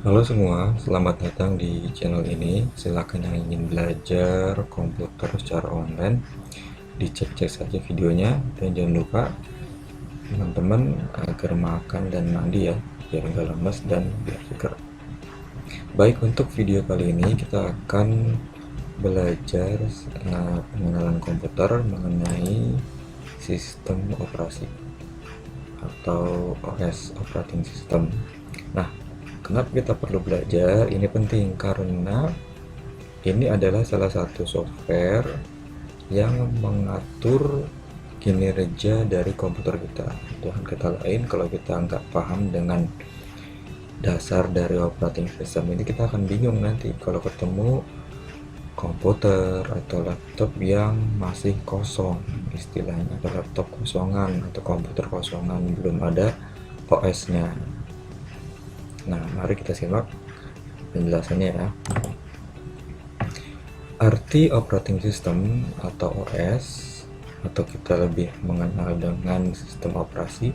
Halo semua, selamat datang di channel ini. Silakan yang ingin belajar komputer secara online, dicek-cek saja videonya dan jangan lupa teman-teman agar makan dan mandi ya, biar nggak lemas dan biar segar. Baik, untuk video kali ini kita akan belajar pengenalan komputer mengenai sistem operasi atau OS operating system. Nah, kenapa kita perlu belajar? Ini penting karena ini adalah salah satu software yang mengatur kinerja dari komputer kita. Dengan kata lain, kalau kita nggak paham dengan dasar dari operating system ini, kita akan bingung nanti kalau ketemu komputer atau laptop yang masih kosong, istilahnya atau laptop kosongan atau komputer kosongan, belum ada OS-nya. Nah, mari kita simak penjelasannya ya. Arti operating system atau OS, atau kita lebih mengenal dengan sistem operasi,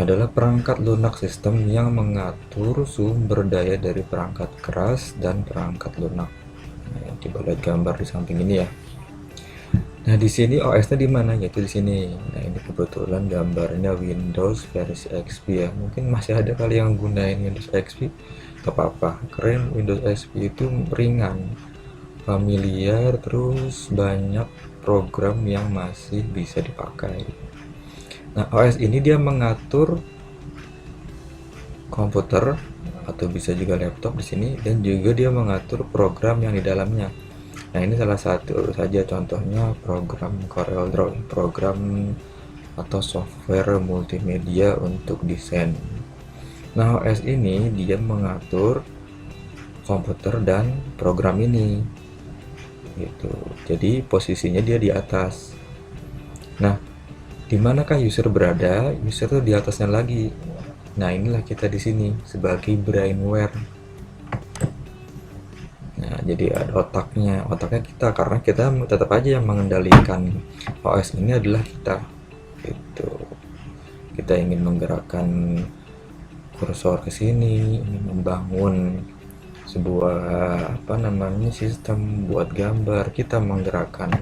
adalah perangkat lunak sistem yang mengatur sumber daya dari perangkat keras dan perangkat lunak. Nah, coba lihat gambar di samping ini ya. Nah, di sini OS-nya di mana? Yaitu di sini. Nah, ini kebetulan gambarnya Windows versi XP ya. Mungkin masih ada kali yang gunain Windows XP. Gak apa-apa, keren. Windows XP itu ringan, familiar, terus banyak program yang masih bisa dipakai. Nah, OS ini dia mengatur komputer atau bisa juga laptop di sini, dan juga dia mengatur program yang di dalamnya. Nah, ini salah satu saja contohnya program CorelDRAW, program atau software multimedia untuk desain. Nah, OS ini dia mengatur komputer dan program ini gitu. Jadi posisinya dia di atas. Nah, di manakah user berada? User tuh di atasnya lagi. Nah, inilah kita di sini sebagai brainware. Nah, jadi ada otaknya kita, karena kita tetap aja yang mengendalikan OS ini adalah kita. Gitu. Kita ingin menggerakkan kursor ke sini, ingin membangun sebuah sistem buat gambar, kita menggerakkan.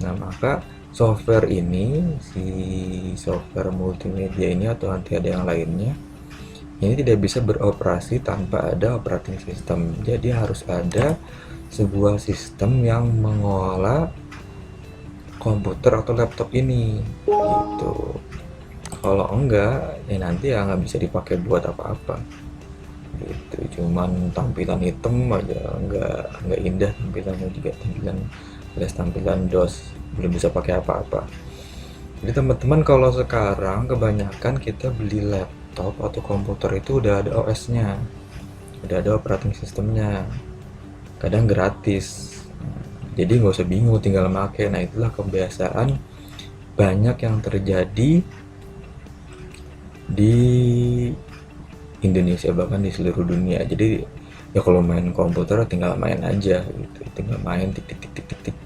Nah, maka software ini, si software multimedia ini atau nanti ada yang lainnya, ini tidak bisa beroperasi tanpa ada operating system. Jadi harus ada sebuah sistem yang mengolah komputer atau laptop ini gitu. Kalau enggak, ya nanti ya nggak bisa dipakai buat apa-apa gitu. Cuman tampilan hitam aja, nggak indah tampilannya, juga tampilan alias tampilan DOS, belum bisa pakai apa-apa. Jadi teman-teman, kalau sekarang kebanyakan kita beli laptop atau komputer itu udah ada OS-nya, udah ada operating systemnya, kadang gratis. Jadi nggak usah bingung, tinggal pakai. Nah, itulah kebiasaan banyak yang terjadi di Indonesia, bahkan di seluruh dunia. Jadi ya kalau main komputer tinggal main aja gitu, tinggal main tik tik tik tik tik tik,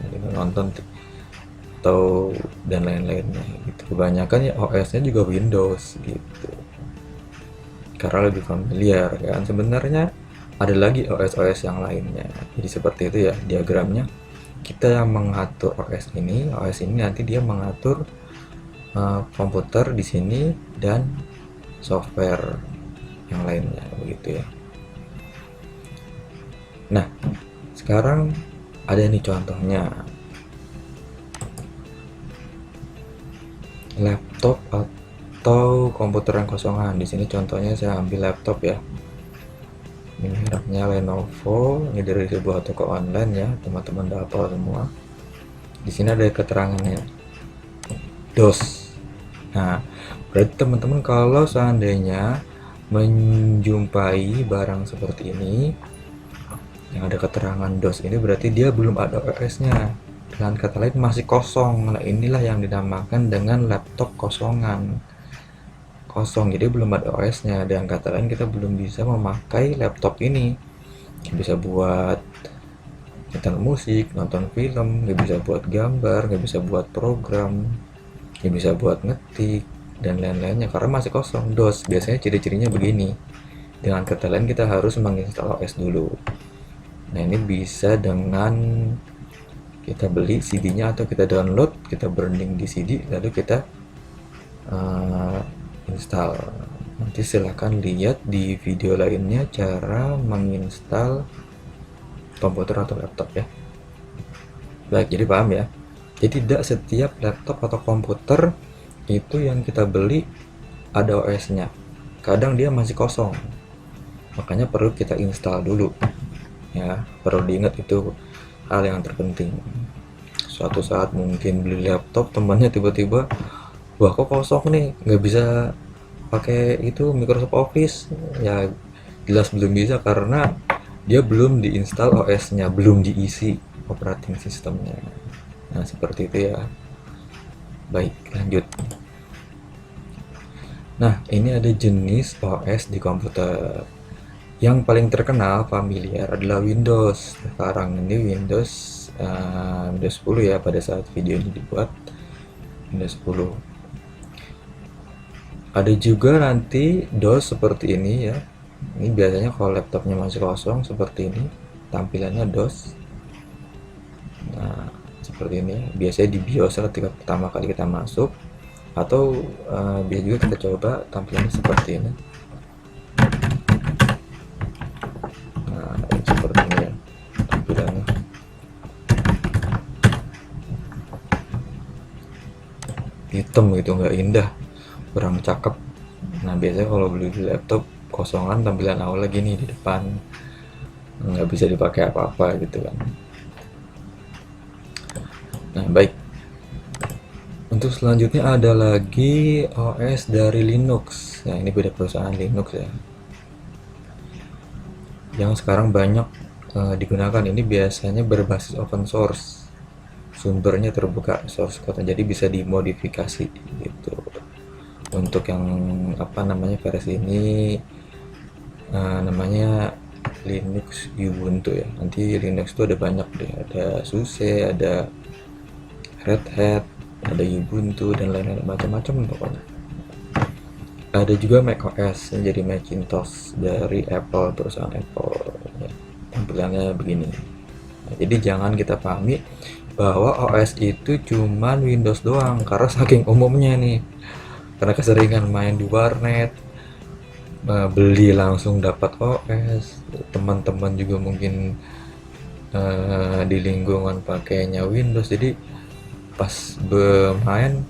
tinggal nonton tik, atau dan lain-lainnya gitu. Kebanyakan ya OS-nya juga Windows gitu, karena lebih familiar kan. Sebenarnya ada lagi OS-OS yang lainnya. Jadi seperti itu ya diagramnya. Kita yang mengatur OS ini nanti dia mengatur komputer di sini dan software yang lainnya begitu ya. Nah, sekarang ada nih contohnya laptop atau komputer yang kosongan. Di sini contohnya saya ambil laptop ya. Ini mereknya Lenovo, ini dari sebuah toko online ya, teman-teman udah hafal semua. Di sini ada keterangannya DOS. Nah, berarti teman-teman kalau seandainya menjumpai barang seperti ini yang ada keterangan DOS, ini berarti dia belum ada OS-nya. Dengan kata lain masih kosong. Nah, inilah yang dinamakan dengan laptop kosongan. Kosong, jadi belum ada OS-nya. Dan kata lain kita belum bisa memakai laptop ini. Nggak bisa buat nyetel musik, nonton film, nggak bisa buat gambar, nggak bisa buat program, nggak bisa buat ngetik dan lain-lainnya karena masih kosong. DOS biasanya ciri-cirinya begini. Dengan kata lain kita harus menginstal OS dulu. Nah ini bisa dengan kita beli CD-nya atau kita download, kita burning di CD, lalu kita install. Nanti silahkan lihat di video lainnya cara menginstal komputer atau laptop ya. Baik, jadi paham ya. Jadi tidak setiap laptop atau komputer itu yang kita beli ada OS-nya. Kadang dia masih kosong. Makanya perlu kita install dulu. Ya, perlu diingat itu hal yang terpenting. Suatu saat mungkin beli laptop, temannya tiba-tiba, wah kok kosong nih, nggak bisa pakai itu Microsoft Office. Ya jelas belum bisa karena dia belum diinstal OS-nya, belum diisi operating sistemnya. Nah seperti itu ya. Baik, lanjut. Nah ini ada jenis OS di komputer. Yang paling terkenal familiar adalah Windows. Sekarang ini Windows 10 ya, pada saat video ini dibuat Windows 10. Ada juga nanti DOS seperti ini ya. Ini biasanya kalau laptopnya masih kosong seperti ini, tampilannya DOS. Nah seperti ini ya. Biasanya di BIOS ketika pertama kali kita masuk, atau biasa juga kita coba tampilannya seperti ini. Nah seperti ini ya tampilannya. Hitam gitu, nggak indah, kurang cakep. Nah biasanya kalau beli di laptop kosongan, tampilan awal lagi nih di depan, nggak bisa dipakai apa-apa gitu kan. Nah baik, untuk selanjutnya ada lagi OS dari Linux. Nah ini beda perusahaan, Linux ya, yang sekarang banyak digunakan. Ini biasanya berbasis open source, sumbernya terbuka, source code, jadi bisa dimodifikasi gitu. Untuk yang apa namanya versi ini namanya Linux Ubuntu ya. Nanti Linux itu ada banyak deh, ada SUSE, ada Red Hat, ada Ubuntu dan lain-lain, macam-macam pokoknya. Ada juga macOS yang jadi Macintosh dari Apple, perusahaan Apple ya. Tampilannya begini. Nah, jadi jangan kita pahami bahwa OS itu cuman Windows doang, karena saking umumnya nih, karena keseringan main di warnet, beli langsung dapat OS. Teman-teman juga mungkin di lingkungan pakainya Windows, jadi pas bermain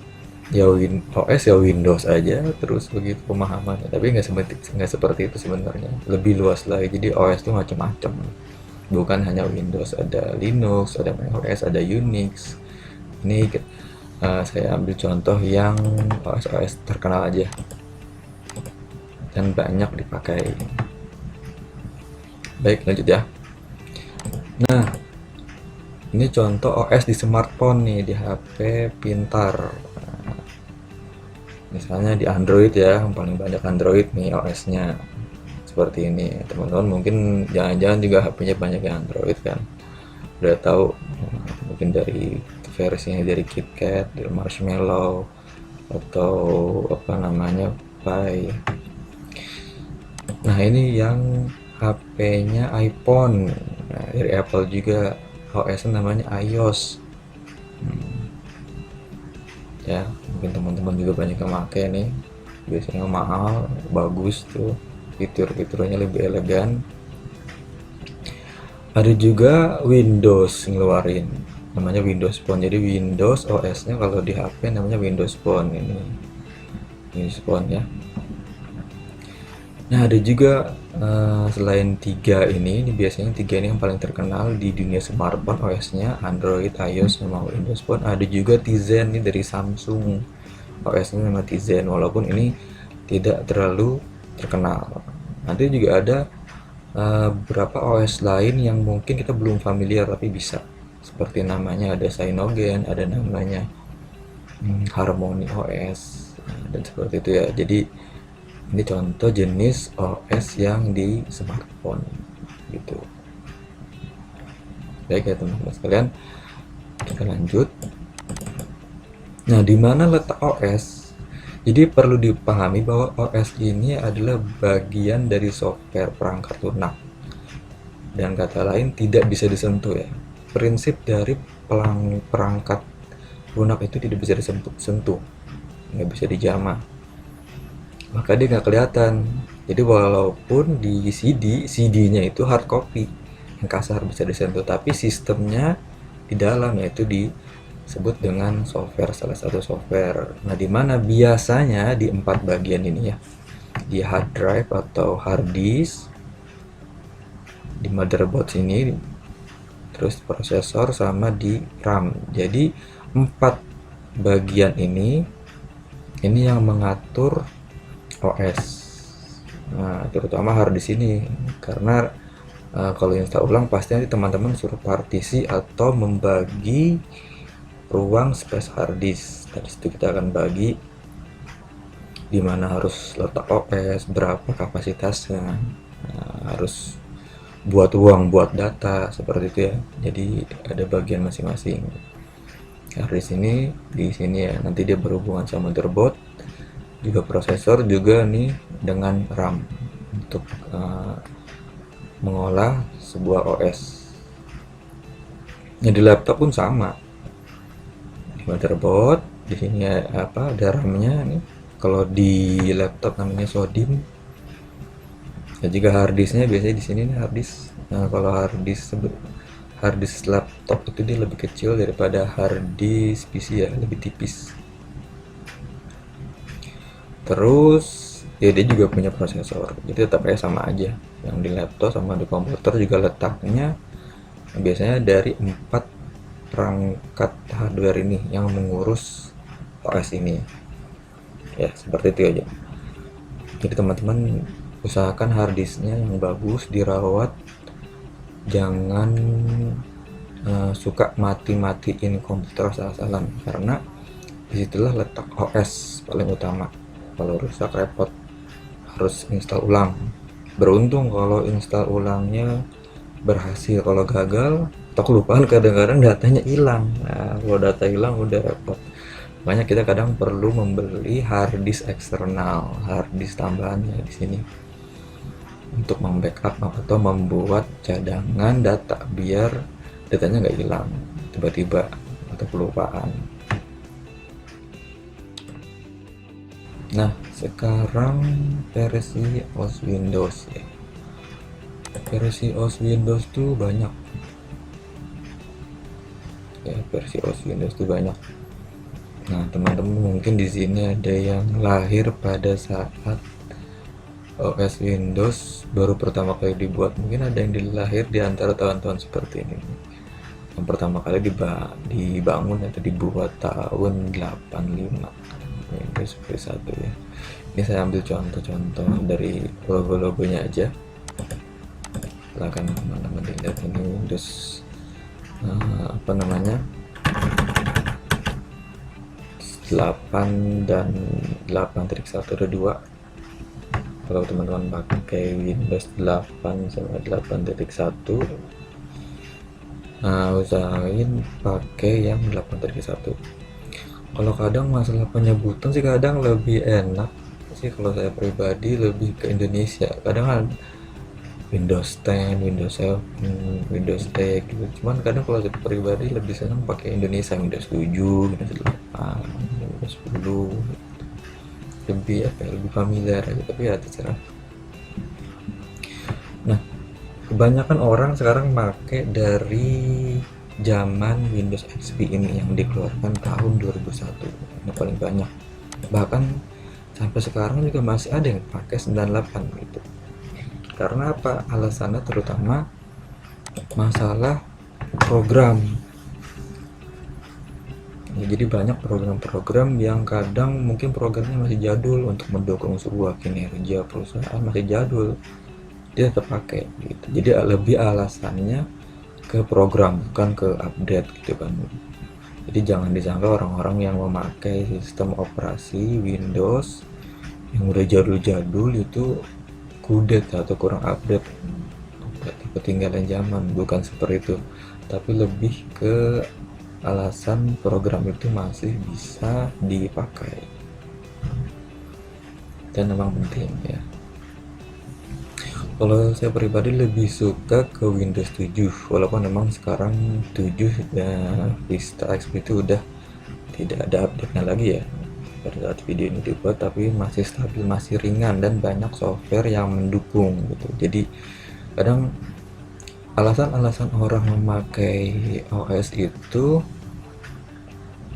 ya OS ya Windows aja terus begitu pemahamannya. Tapi nggak seperti itu sebenarnya, lebih luas lagi. Jadi OS itu macam-macam, bukan hanya Windows, ada Linux, ada macOS, ada Unix. Ini saya ambil contoh yang OS terkenal aja dan banyak dipakai. Baik, lanjut ya. Nah ini contoh OS di smartphone nih, di HP pintar. Nah, misalnya di Android ya, yang paling banyak Android nih OS-nya seperti ini. Teman-teman mungkin jangan-jangan juga HP-nya banyak yang Android kan, udah tahu. Mungkin dari versinya dari KitKat, dari Marshmallow, atau apa namanya Pi. Nah ini yang HP-nya iPhone, nah, dari Apple juga, OS namanya iOS. Ya mungkin teman-teman juga banyak yang pakai nih, biasanya mahal, bagus tuh, fitur-fiturnya lebih elegan. Ada juga Windows ngeluarin, namanya Windows Phone. Jadi Windows OS-nya kalau di HP namanya Windows Phone. Ini Windows Phone ya. Nah ada juga selain tiga ini biasanya tiga ini yang paling terkenal di dunia smartphone OS-nya, Android, iOS, sama Windows Phone. Ada juga Tizen nih dari Samsung, OS-nya nama Tizen, walaupun ini tidak terlalu terkenal. Nanti juga ada beberapa OS lain yang mungkin kita belum familiar tapi bisa, seperti namanya ada Cyanogen, ada namanya Harmony OS, dan seperti itu ya. Jadi ini contoh jenis OS yang di smartphone gitu. Baik ya teman-teman sekalian, kita lanjut. Nah di mana letak OS? Jadi perlu dipahami bahwa OS ini adalah bagian dari software perangkat lunak, dan kata lain tidak bisa disentuh ya. Prinsip dari perangkat lunak itu tidak bisa disentuh, nggak bisa dijamah, maka dia nggak kelihatan. Jadi walaupun di CD-nya itu hard copy yang kasar bisa disentuh, tapi sistemnya di dalam yaitu disebut dengan software, salah satu software. Nah, di mana biasanya di 4 bagian ini ya, di hard drive atau hard disk, di motherboard sini, terus prosesor, sama di RAM. Jadi 4 bagian ini yang mengatur OS. Nah, terutama hard disk ini, karena kalau install ulang pasti nanti teman-teman suruh partisi atau membagi ruang space hard disk. Dari situ kita akan bagi di mana harus letak OS, berapa kapasitasnya, harus buat ruang buat data seperti itu ya. Jadi ada bagian masing-masing. Hard disk ini di sini ya, nanti dia berhubungan sama motherboard, juga prosesor, juga nih dengan RAM untuk mengolah sebuah OS. Ya, di laptop pun sama. Di motherboard, di sini apa ada RAM-nya nih. Kalau di laptop namanya SODIMM. Dan juga hard disknya biasanya di sini nih hard disk. Nah, kalau hard disk laptop itu dia lebih kecil daripada hard disk PC ya, lebih tipis. Terus ya dia juga punya prosesor, jadi tetap aja sama aja. Yang di laptop sama di komputer juga letaknya biasanya dari 4 perangkat hardware ini yang mengurus OS ini ya, seperti itu aja. Jadi teman-teman usahakan hard disknya yang bagus, dirawat, jangan suka mati-matiin komputer asal-asalan, karena disitulah letak OS paling utama. Kalau rusak repot, harus install ulang. Beruntung kalau install ulangnya berhasil, kalau gagal atau kelupaan kadang-kadang datanya hilang. Nah, kalau data hilang udah repot. Makanya kita kadang perlu membeli hard disk eksternal, hard disk tambahannya di sini untuk membackup atau membuat cadangan data biar datanya nggak hilang tiba-tiba atau kelupaan. Nah, sekarang versi OS Windows ya. Versi OS Windows tuh banyak. Ya, versi OS Windows tuh banyak. Nah, teman-teman mungkin di sini ada yang lahir pada saat OS Windows baru pertama kali dibuat. Mungkin ada yang dilahir di antara tahun-tahun seperti ini. Yang pertama kali dibangun atau dibuat tahun 85. Windows V1 ya. Ini saya ambil contoh-contoh dari logo-logonya aja. Silahkan teman-teman dilihat, ini Windows apa namanya 8 dan 8.1 ada 2. Kalau teman-teman pakai Windows 8 sama 8.1, usahain pakai yang 8.1. Kalau kadang masalah penyebutan sih kadang lebih enak sih, kalau saya pribadi lebih ke Indonesia. Kadang kan Windows 10, Windows 7, Windows 8 gitu. Cuman kadang kalau saya pribadi lebih senang pakai Indonesia, Windows 7, Windows 8, Windows 10. Lebih lebih familiar gitu, tapi ya terserah. Nah, kebanyakan orang sekarang pakai dari zaman Windows XP ini yang dikeluarkan tahun 2001. Ini paling banyak. Bahkan sampai sekarang juga masih ada yang pakai 98 gitu. Karena apa? Alasannya terutama masalah program. Ya, jadi banyak program-program yang kadang mungkin programnya masih jadul, untuk mendukung sebuah kinerja perusahaan masih jadul, dia tetap pakai gitu. Jadi lebih alasannya ke program, bukan ke update gitu kan. Jadi jangan disangka orang-orang yang memakai sistem operasi Windows yang udah jadul-jadul itu kudet atau kurang update, ketinggalan zaman. Bukan seperti itu, tapi lebih ke alasan program itu masih bisa dipakai. dan memang penting ya. Kalau saya pribadi lebih suka ke Windows 7, walaupun memang sekarang 7 ya, Vista XP itu udah tidak ada update-nya lagi ya pada saat video ini dibuat, tapi masih stabil, masih ringan, dan banyak software yang mendukung gitu. Jadi kadang alasan-alasan orang memakai OS itu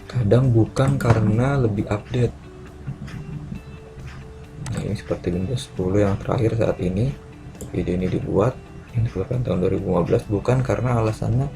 kadang bukan karena lebih update. Nah, ini seperti Windows 10 yang terakhir saat ini video ini dibuat, ini dikeluarkan tahun 2015, bukan karena alasannya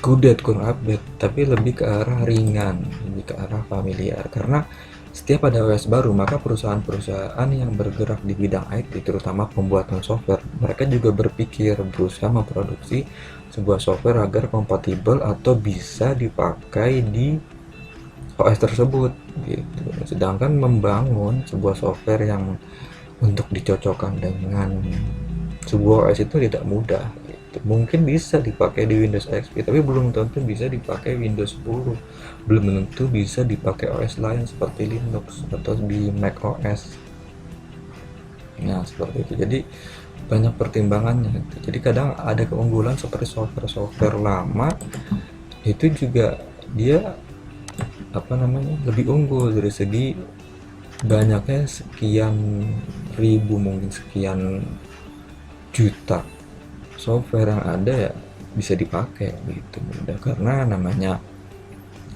kudet kurang update, tapi lebih ke arah ringan, lebih ke arah familiar. Karena setiap ada OS baru, maka perusahaan-perusahaan yang bergerak di bidang IT, terutama pembuatan software, mereka juga berpikir berusaha memproduksi sebuah software agar kompatibel atau bisa dipakai di OS tersebut gitu. Sedangkan membangun sebuah software yang untuk dicocokkan dengan sebuah OS itu tidak mudah gitu. Mungkin bisa dipakai di Windows XP, tapi belum tentu bisa dipakai Windows 10, belum tentu bisa dipakai OS lain seperti Linux atau di Mac OS. Nah seperti itu, jadi banyak pertimbangannya gitu. Jadi kadang ada keunggulan seperti software lama itu juga dia lebih unggul dari segi banyaknya, sekian ribu, mungkin sekian juta software yang ada ya bisa dipakai gitu mudah, karena namanya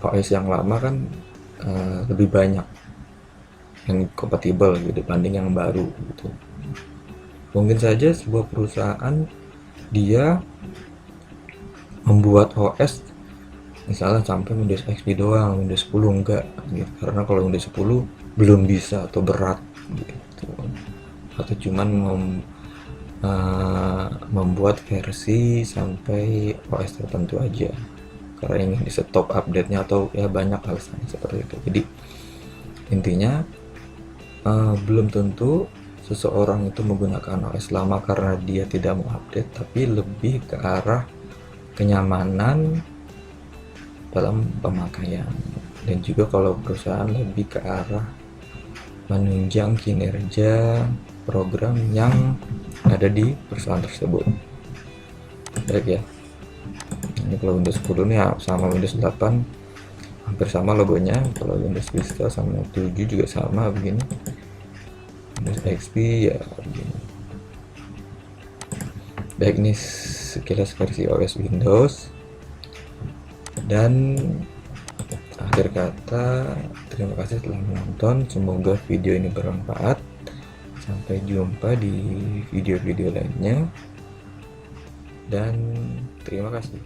OS yang lama kan lebih banyak yang kompatibel gitu dibanding yang baru gitu. Mungkin saja sebuah perusahaan dia membuat OS misalnya sampai Windows XP doang, Windows 10 enggak gitu. Karena kalau Windows 10 belum bisa atau berat gitu, atau cuman membuat versi sampai OS tertentu aja karena ingin di stop update-nya, atau ya banyak alasan seperti itu. Jadi intinya belum tentu seseorang itu menggunakan OS lama karena dia tidak mau update, tapi lebih ke arah kenyamanan dalam pemakaian, dan juga kalau perusahaan lebih ke arah menunjang kinerja program yang ada di perusahaan tersebut. Baik ya, ini kalau Windows 10 ini sama Windows 8 hampir sama logonya. Kalau Windows Vista sama 7 juga sama begini, Windows XP ya begini. Baik, ini sekilas versi OS Windows. Dan akhir kata, terima kasih telah menonton, semoga video ini bermanfaat. Sampai jumpa di video-video lainnya, dan terima kasih.